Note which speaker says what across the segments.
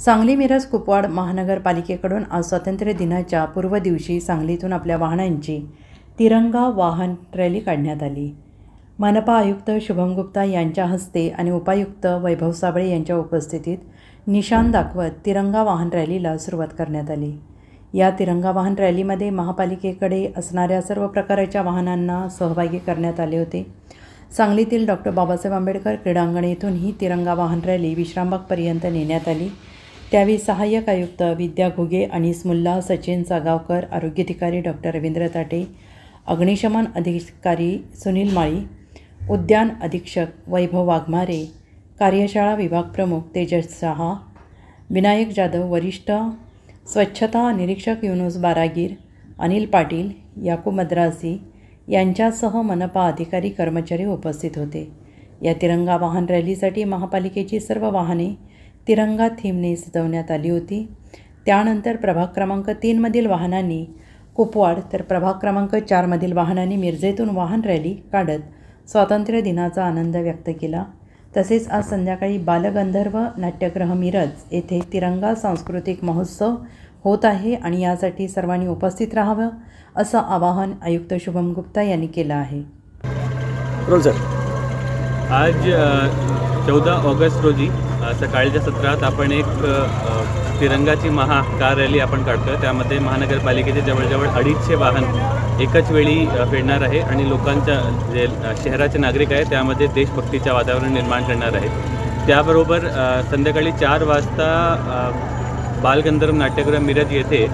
Speaker 1: सांगली मिरज कुपवाड महानगरपालिकेकडून आज स्वातंत्र्य दिनाच्या पूर्व दिवशी सांगलीतून आपल्या वाहनांची तिरंगा वाहन रॅली काढण्यात आली। मनपा आयुक्त शुभम गुप्ता यांच्या हस्ते आणि उपायुक्त वैभव साबळे यांच्या उपस्थितीत निशाण दाखवत तिरंगा वाहन रॅलीला सुरुवात करण्यात आली। या तिरंगा वाहन रॅलीमध्ये महापालिकेकडे असणाऱ्या सर्व प्रकारच्या वाहनांना सहभागी करण्यात आले होते। सांगलीतील डॉक्टर बाबासाहेब आंबेडकर क्रीडांगण येथून ही तिरंगा वाहन रॅली विश्रामबागपर्यंत नेण्यात आली। त्यावेळी सहाय्यक आयुक्त विद्या घुगे, अनीस मुल्ला, सचिन सागावकर, आरोग्य अधिकारी डॉक्टर रवींद्र ताटे, अग्निशमन अधिकारी सुनील माळी, उद्यान अधीक्षक वैभव वाघमारे, कार्यशाळा विभाग प्रमुख तेजस शहा, विनायक जाधव, वरिष्ठ स्वच्छता निरीक्षक युनुस बारागीर, अनिल पाटील, याकूब मद्रासी यांच्यासह मनपा अधिकारी कर्मचारी उपस्थित होते। या तिरंगा वाहन रॅलीसाठी महापालिकेची सर्व वाहने तिरंगा थीमने सजवण्यात आली होती। त्यानंतर प्रभाग क्रमांक 3 मधील वाहनांनी कुपवाड तर प्रभाग क्रमांक 4 मधील वाहनांनी मिरजेतून वाहन रॅली काढत स्वातंत्र्य दिनाचा आनंद व्यक्त केला। तसेच आज संध्याकाळी बालगंधर्व नाट्यगृह मिरज येथे तिरंगा सांस्कृतिक महोत्सव होत आहे आणि यासाठी सर्वांनी उपस्थित राहावं असं आवाहन आयुक्त शुभम गुप्ता यांनी केलं आहे।
Speaker 2: आज 14 ऑगस्ट रोजी सकाळच्या सत्रात आपण एक तिरंगाची कार रॅली आपण काढतो आहे। त्यामध्ये महानगरपालिकेचे जवळजवळ 250 वाहन एकाच वेळी फिरणार आहे आणि लोकांच्या जे शहराचे नागरिक आहेत त्यामध्ये देशभक्तीचे वातावरण निर्माण करणार आहे। त्याबरोबर संध्याकाळी 4 वाजता बालगंधर्व नाट्यगृह मिरज येथे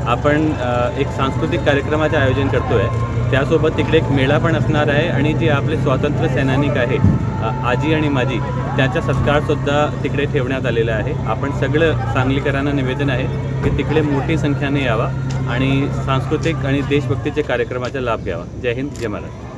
Speaker 2: आपण एक सांस्कृतिक कार्यक्रमाचे आयोजन करतो आहे। त्यासोबत तिकडे एक मेळा पण असणार आहे आणि जे आपले स्वातंत्र्य सैनिक आहेत आजी आणि माजी त्याचा सत्कारसुद्धा तिकडे ठेवण्यात आलेला आहे। आपण सगळं सांगलीकरांना निवेदन आहे की तिकडे मोठी संख्येने यावा आणि सांस्कृतिक आणि देशभक्तीचे कार्यक्रमाचा लाभ घ्यावा। जय हिंद, जय महाराष्ट्र।